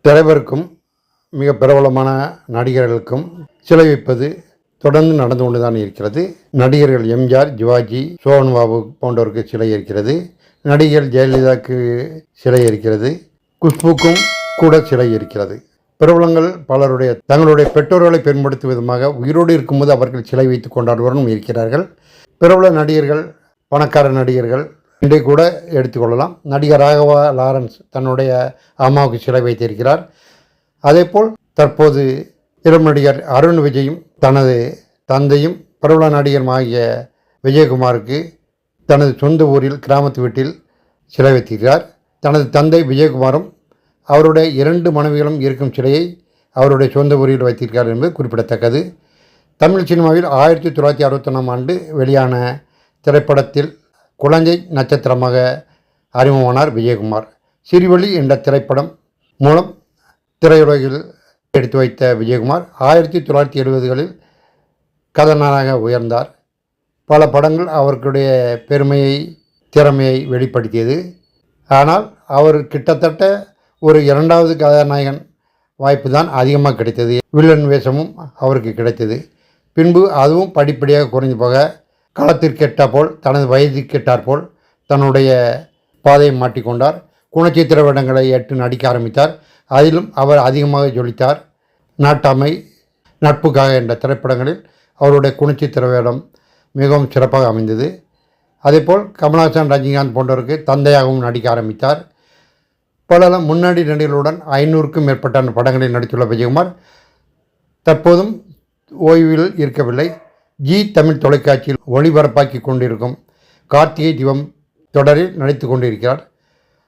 தலைவருக்கும் மிக பிரபலமான நடிகர்களுக்கும் சிலை வைப்பது தொடர்ந்து நடந்து கொண்டுதான் இருக்கிறது. நடிகர்கள் எம்ஜிஆர், சிவாஜி, சோபன் பாபு போன்றவருக்கு சிலை இருக்கிறது. நடிகர் ஜெயலலிதாவுக்கு சிலை இருக்கிறது. குஷ்புக்கும் கூட சிலை இருக்கிறது. பிரபலங்கள் பலருடைய தங்களுடைய பெற்றோர்களை பெரும்படுத்தும் விதமாக உயிரோடு இருக்கும்போது அவர்கள் சிலை வைத்து கொண்டாடுவரும் இருக்கிறார்கள். பிரபல நடிகர்கள், பணக்கார நடிகர்கள் இன்றை கூட எடுத்துக்கொள்ளலாம். நடிகர் ராகவா லாரன்ஸ் தன்னுடைய அம்மாவுக்கு சிலை வைத்திருக்கிறார். அதேபோல் தற்போது இளம் நடிகர் அருண் விஜயும் தனது தந்தையும் பிரபல நடிகருமாகிய விஜயகுமாருக்கு தனது சொந்த ஊரில் கிராமத்து வீட்டில் சிலை வைத்திருக்கிறார். தனது தந்தை விஜயகுமாரும் அவருடைய 2 மனைவிகளும் இருக்கும் சிலையை அவருடைய சொந்த ஊரில் வைத்திருக்கிறார் என்பது குறிப்பிடத்தக்கது. தமிழ் சினிமாவில் 1961ஆம் ஆண்டு வெளியான திரைப்படத்தில் குழந்தை நட்சத்திரமாக அறிமுகமானார் விஜயகுமார். சிறுவழி என்ற திரைப்படம் மூலம் திரையுலகில் எடுத்து வைத்த விஜயகுமார் 1970களில் கதாநாயகனாக உயர்ந்தார். பல படங்கள் அவர்களுடைய பெருமையை, திறமையை வெளிப்படுத்தியது. ஆனால் அவர் கிட்டத்தட்ட ஒரு 2வது கதாநாயகன் வாய்ப்பு தான் அதிகமாக கிடைத்தது. வில்லன் வேஷமும் அவருக்கு கிடைத்தது. பின்பு அதுவும் படிப்படியாக குறைந்து போக களத்திற்கேற்றாற்போல் தனது வயதிற்கேற்றாற்போல் தன்னுடைய பாதையை மாற்றிக்கொண்டார். குணச்சித்திர வேடங்களை ஏற்று நடிக்க ஆரம்பித்தார். அதிலும் அவர் அதிகமாக ஜொலித்தார். நாட்டாமை, நட்புக்காக என்ற திரைப்படங்களில் அவருடைய குணச்சித்திர வேடம் மிகவும் சிறப்பாக அமைந்தது. அதேபோல் கமல்ஹாசன், ரஜினிகாந்த் போன்றவருக்கு தந்தையாகவும் நடிக்க ஆரம்பித்தார். பல முன்னணி நடிகர்களுடன் 500க்கும் மேற்பட்ட படங்களில் நடித்துள்ள விஜயகுமார் தற்போதும் ஓய்வில் இருக்கவில்லை. ஜி தமிழ் தொலைக்காட்சியில் ஒளிபரப்பாக்கி கொண்டிருக்கும் கார்த்திகை தீபம் தொடரில் நடித்து கொண்டிருக்கிறார்.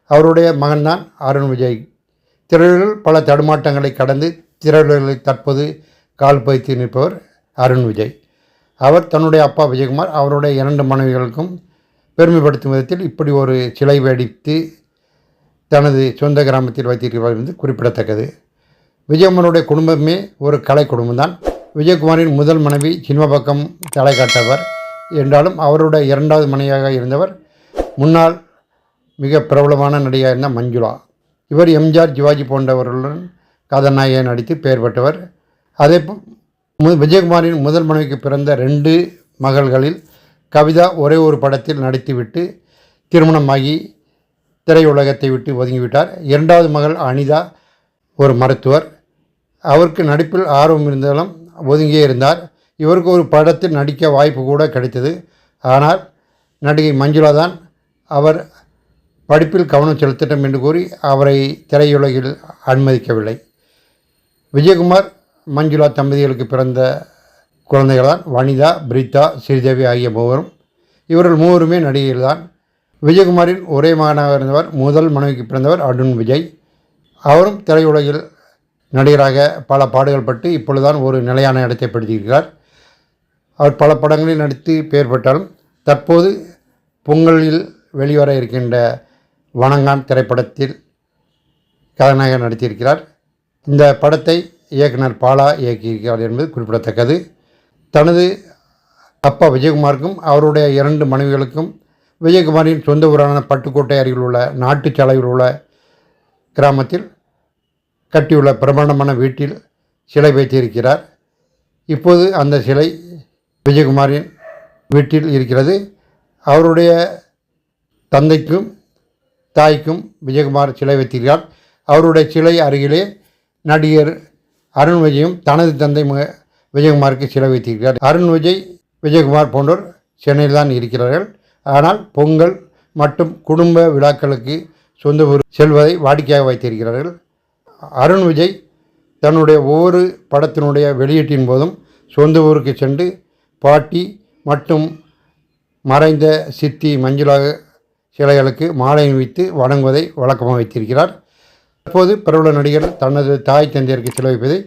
அவருடைய மகன்தான் அருண் விஜய். திரையுலகில் பல தடுமாற்றங்களை கடந்து திரையுலகில் தற்போது கால் பதித்து நிற்பவர் அருண் விஜய். அவர் தன்னுடைய அப்பா விஜயகுமார் அவருடைய 2 மனைவிகளுக்கும் பெருமைப்படுத்தும் விதத்தில் இப்படி ஒரு சிலை வடித்து தனது சொந்த கிராமத்தில் வைத்திருக்கிறார் என்பது குறிப்பிடத்தக்கது. விஜயகுமாருடைய குடும்பமே ஒரு கலை குடும்பம்தான். விஜயகுமாரின் முதல் மனைவி சினிமா பக்கம் தலை காட்டவர் என்றாலும் அவருடைய 2வது மனைவியாக இருந்தவர் முன்னாள் மிக பிரபலமான நடிகையாக இருந்த மஞ்சுளா. இவர் எம்ஜிஆர், சிவாஜி போன்றவர்களுடன் கதாநாயகியாக நடித்து பெயர் பெற்றவர். அதே விஜயகுமாரின் முதல் மனைவிக்கு பிறந்த 2 மகள்களில் கவிதா ஒரே ஒரு படத்தில் நடித்துவிட்டு திருமணமாகி திரையுலகத்தை விட்டு ஒதுங்கிவிட்டார். 2வது மகள் அனிதா ஒரு மருத்துவர். அவருக்கு நடிப்பில் ஆர்வம் இருந்தாலும் ஒதுங்கியே இருந்தார். இவருக்கு ஒரு படத்தில் நடிக்க வாய்ப்பு கூட கிடைத்தது. ஆனால் நடிகை மஞ்சுளா தான் அவர் படிப்பில் கவனம் செலுத்தட்டும் என்று கூறி அவரை திரையுலகில் அனுமதிக்கவில்லை. விஜயகுமார், மஞ்சுளா தம்பதிகளுக்கு பிறந்த குழந்தைகள்தான் வனிதா, பிரித்தா, ஸ்ரீதேவி ஆகிய 3. இவர்கள் 3மே நடிகைகள் தான். விஜயகுமாரின் ஒரே மகனாக இருந்தவர் முதல் மனைவிக்கு பிறந்தவர் அருண் விஜய். அவரும் திரையுலகில் நடிகராக பல பாடுகள் பட்டு இப்பொழுதுதான் ஒரு நிலையான இடத்தை பிடித்திருக்கிறார். அவர் பல படங்களில் நடித்து பெயர் பெற்றாலும் தற்போது பொங்கலில் வெளிவர இருக்கின்ற வணங்கான் திரைப்படத்தில் கதாநாயகர் நடித்திருக்கிறார். இந்த படத்தை இயக்குனர் பாலா இயக்கியிருக்கிறார் என்பது குறிப்பிடத்தக்கது. தனது அப்பா விஜயகுமாருக்கும் அவருடைய 2 மனைவிகளுக்கும் விஜயகுமாரின் சொந்த ஊரான பட்டுக்கோட்டை அருகில் உள்ள நாட்டுச்சாலையில் உள்ள கிராமத்தில் கட்டியுள்ள பிரமாண்டமான வீட்டில் சிலை வைத்திருக்கிறார். இப்போது அந்த சிலை விஜயகுமாரின் வீட்டில் இருக்கிறது. அவருடைய தந்தைக்கும் தாய்க்கும் விஜயகுமார் சிலை வைத்திருக்கிறார். அவருடைய சிலை அருகிலே நடிகர் அருண் விஜயும் தனது தந்தை விஜயகுமாருக்கு சிலை வைத்திருக்கிறார். அருண் விஜய், விஜயகுமார் போன்றோர் சென்னையில் தான் இருக்கிறார்கள். ஆனால் பொங்கல் மற்றும் குடும்ப விழாக்களுக்கு சொந்த ஊர் செல்வதை வாடிக்கையாக வைத்திருக்கிறார்கள். அருண் விஜய் தன்னுடைய ஒவ்வொரு படத்தினுடைய வெளியீட்டின் போதும் சொந்த ஊருக்கு சென்று பாட்டி மற்றும் மறைந்த சித்தி மஞ்சுளா சிலைகளுக்கு மாலை அணிவித்து வணங்குவதை வழக்கமாக வைத்திருக்கிறார். தற்போது பிரபல நடிகர் தனது தாய் தந்தையருக்கு சிலை வைப்பதை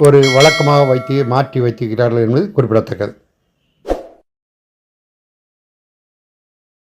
ஒரு வழக்கமாக மாற்றி வைத்திருக்கிறார்கள் என்பது குறிப்பிடத்தக்கது.